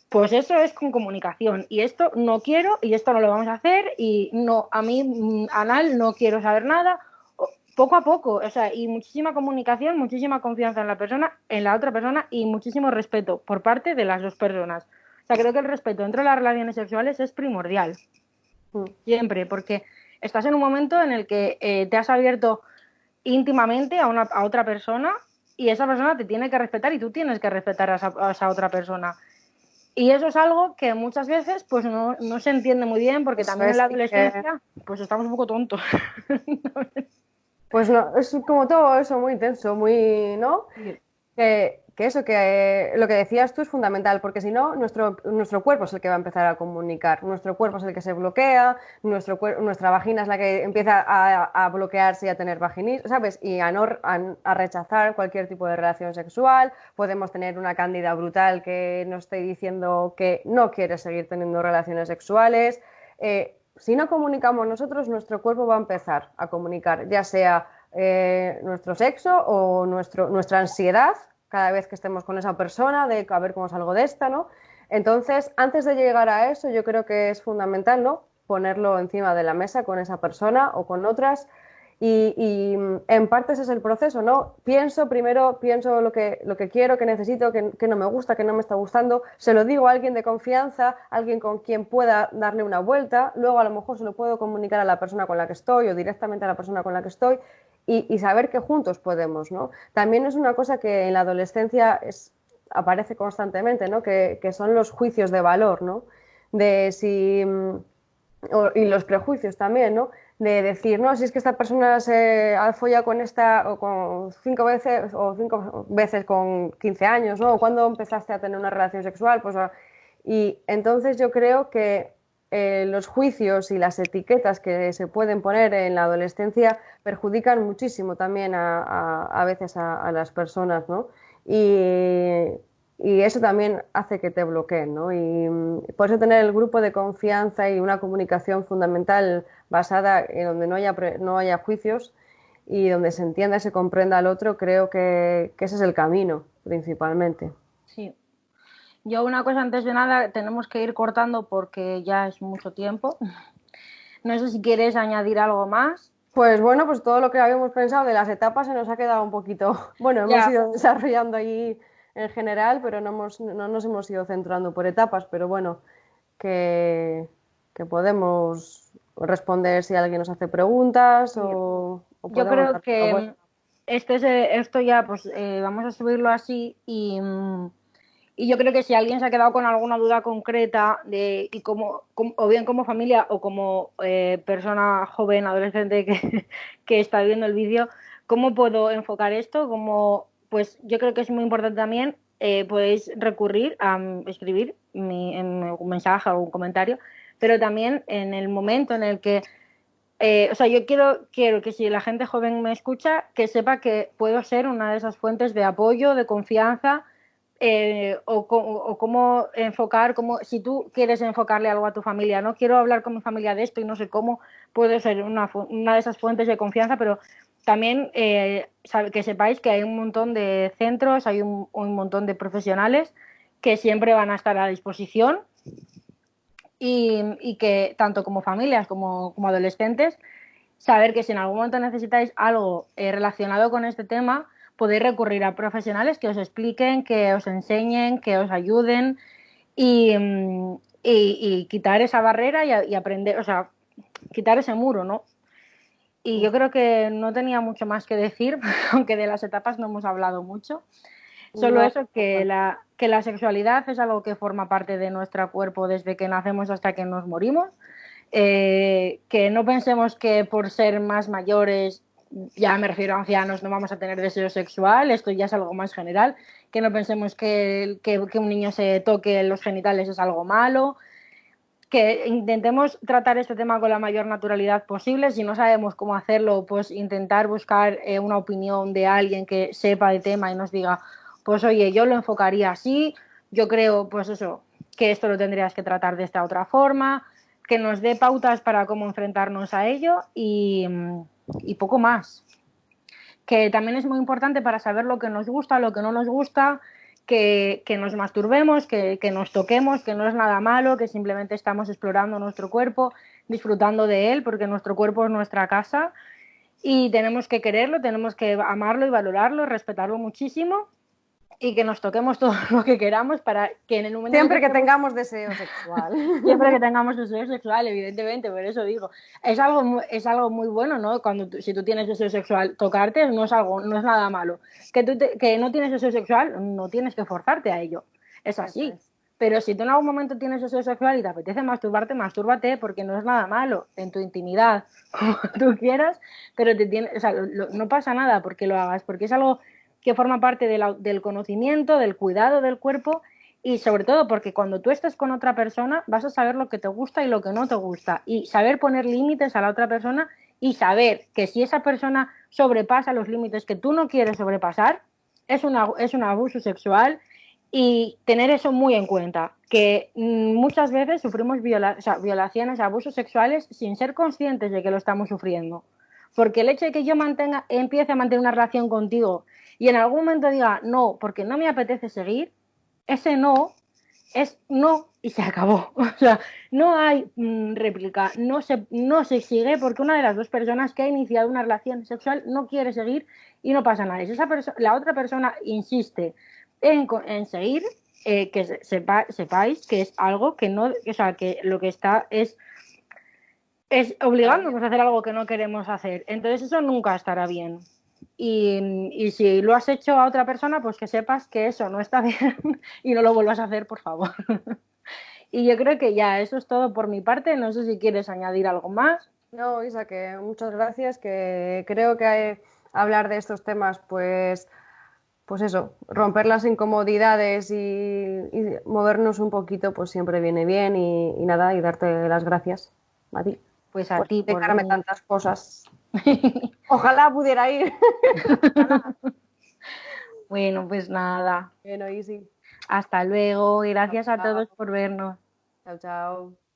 Pues eso es con comunicación. Y esto no quiero y esto no lo vamos a hacer y no, a mí, anal, no quiero saber nada. Poco a poco, o sea, y muchísima comunicación, muchísima confianza en la persona, en la otra persona y muchísimo respeto por parte de las dos personas. O sea, creo que el respeto entre las relaciones sexuales es primordial, siempre, porque estás en un momento en el que te has abierto íntimamente a otra persona y esa persona te tiene que respetar y tú tienes que respetar a esa otra persona. Y eso es algo que muchas veces pues no se entiende muy bien porque Eso también en es, la y que, adolescencia pues estamos un poco tontos. pues no, es como todo eso muy intenso, muy, ¿no? Sí, Que eso, que lo que decías tú es fundamental, porque si no, nuestro cuerpo es el que va a empezar a comunicar, nuestro cuerpo es el que se bloquea, nuestra vagina es la que empieza a bloquearse y a tener vaginismo, ¿sabes? Y a rechazar cualquier tipo de relación sexual, podemos tener una cándida brutal que nos esté diciendo que no quiere seguir teniendo relaciones sexuales. Si no comunicamos nosotros, nuestro cuerpo va a empezar a comunicar, ya sea nuestro sexo o nuestra ansiedad cada vez que estemos con esa persona, de a ver cómo salgo de esta, ¿no? Entonces, antes de llegar a eso, yo creo que es fundamental, ¿no? Ponerlo encima de la mesa con esa persona o con otras. En parte ese es el proceso, ¿no? Pienso lo que quiero, que necesito, que no me gusta, que no me está gustando, se lo digo a alguien de confianza, alguien con quien pueda darle una vuelta, luego a lo mejor se lo puedo comunicar a la persona con la que estoy o directamente a la persona con la que estoy y saber que juntos podemos, ¿no? También es una cosa que en la adolescencia aparece constantemente, ¿no? Que son los juicios de valor, ¿no? De si y los prejuicios también, ¿no? De decir, no, si es que esta persona se ha follado con esta o con 5 veces o 5 veces con 15 años, ¿no? O cuando empezaste a tener una relación sexual, pues y entonces yo creo que los juicios y las etiquetas que se pueden poner en la adolescencia perjudican muchísimo también a veces a las personas, ¿no? Y, y eso también hace que te bloqueen, ¿no? Y por eso tener el grupo de confianza y una comunicación fundamental basada en donde no haya juicios y donde se entienda y se comprenda al otro, creo que ese es el camino principalmente. sí. Yo una cosa antes de nada, tenemos que ir cortando porque ya es mucho tiempo. No sé si quieres añadir algo más. Pues bueno, pues todo lo que habíamos pensado de las etapas se nos ha quedado un poquito, bueno, hemos Ya, ido desarrollando ahí en general, pero no nos hemos ido centrando por etapas, pero bueno, que, que podemos responder si alguien nos hace preguntas o yo podemos creo dar otra que vuelta. esto ya pues vamos a subirlo así y yo creo que si alguien se ha quedado con alguna duda concreta de y o bien como familia o como persona joven, adolescente que está viendo el vídeo, ¿cómo puedo enfocar esto? Pues yo creo que es muy importante también, podéis recurrir a escribir en un mensaje o un comentario, pero también en el momento en el que O sea, yo quiero que si la gente joven me escucha, que sepa que puedo ser una de esas fuentes de apoyo, de confianza, o cómo enfocar, si tú quieres enfocarle algo a tu familia, no quiero hablar con mi familia de esto y no sé cómo, puedo ser una de esas fuentes de confianza, pero también que sepáis que hay un montón de centros, hay un montón de profesionales que siempre van a estar a disposición y que tanto como familias como adolescentes, saber que si en algún momento necesitáis algo relacionado con este tema, podéis recurrir a profesionales que os expliquen, que os enseñen, que os ayuden y quitar esa barrera y aprender, o sea, quitar ese muro, ¿no? Y yo creo que no tenía mucho más que decir, aunque de las etapas no hemos hablado mucho. Solo No, eso, que la sexualidad es algo que forma parte de nuestro cuerpo desde que nacemos hasta que nos morimos. Que no pensemos que por ser más mayores, ya me refiero a ancianos, no vamos a tener deseo sexual, esto ya es algo más general, que no pensemos que un niño se toque los genitales es algo malo, que intentemos tratar este tema con la mayor naturalidad posible. Si no sabemos cómo hacerlo, pues intentar buscar una opinión de alguien que sepa el tema y nos diga, pues oye, yo lo enfocaría así, yo creo, pues eso, que esto lo tendrías que tratar de esta otra forma, que nos dé pautas para cómo enfrentarnos a ello y poco más. Que también es muy importante para saber lo que nos gusta, lo que no nos gusta, que nos masturbemos, que nos toquemos, que no es nada malo, que simplemente estamos explorando nuestro cuerpo, disfrutando de él, porque nuestro cuerpo es nuestra casa y tenemos que quererlo, tenemos que amarlo y valorarlo, respetarlo muchísimo y que nos toquemos todo lo que queramos para que en el momento en el que siempre que estemos tengamos deseo sexual. siempre que tengamos deseo sexual, evidentemente, por eso digo, es algo muy bueno, ¿no? Si tú tienes deseo sexual, tocarte no es nada malo. Que no tienes deseo sexual, no tienes que forzarte a ello, es Eso así. es. Pero si tú en algún momento tienes deseo sexual y te apetece masturbarte, mastúrbate porque no es nada malo, en tu intimidad, como tú quieras, pero o sea, no pasa nada porque lo hagas, porque es algo que forma parte del conocimiento, del cuidado del cuerpo y sobre todo porque cuando tú estés con otra persona vas a saber lo que te gusta y lo que no te gusta y saber poner límites a la otra persona y saber que si esa persona sobrepasa los límites que tú no quieres sobrepasar, es un abuso sexual y tener eso muy en cuenta, que muchas veces sufrimos o sea, violaciones, abusos sexuales sin ser conscientes de que lo estamos sufriendo. Porque el hecho de que yo empiece a mantener una relación contigo y en algún momento diga no, porque no me apetece seguir, ese no es no y se acabó. O sea, no hay réplica, no se sigue porque una de las dos personas que ha iniciado una relación sexual no quiere seguir y no pasa nada. Si la otra persona insiste en seguir, sepáis que es algo que no, o sea, que lo que está es obligándonos a hacer algo que no queremos hacer. Entonces eso nunca estará bien. Y si lo has hecho a otra persona, pues que sepas que eso no está bien y no lo vuelvas a hacer, por favor. Y yo creo que ya, eso es todo por mi parte. No sé si quieres añadir algo más. No, Isa, que muchas gracias, que creo que hablar de estos temas, pues eso, romper las incomodidades y movernos un poquito, pues siempre viene bien y nada, y darte las gracias a ti Pues a por ti por explicarme venir. tantas cosas. Ojalá pudiera ir. Ojalá. Bueno, pues nada. Bueno, Isi. Hasta luego y Chao, gracias a todos chao. por vernos. Chao, chao.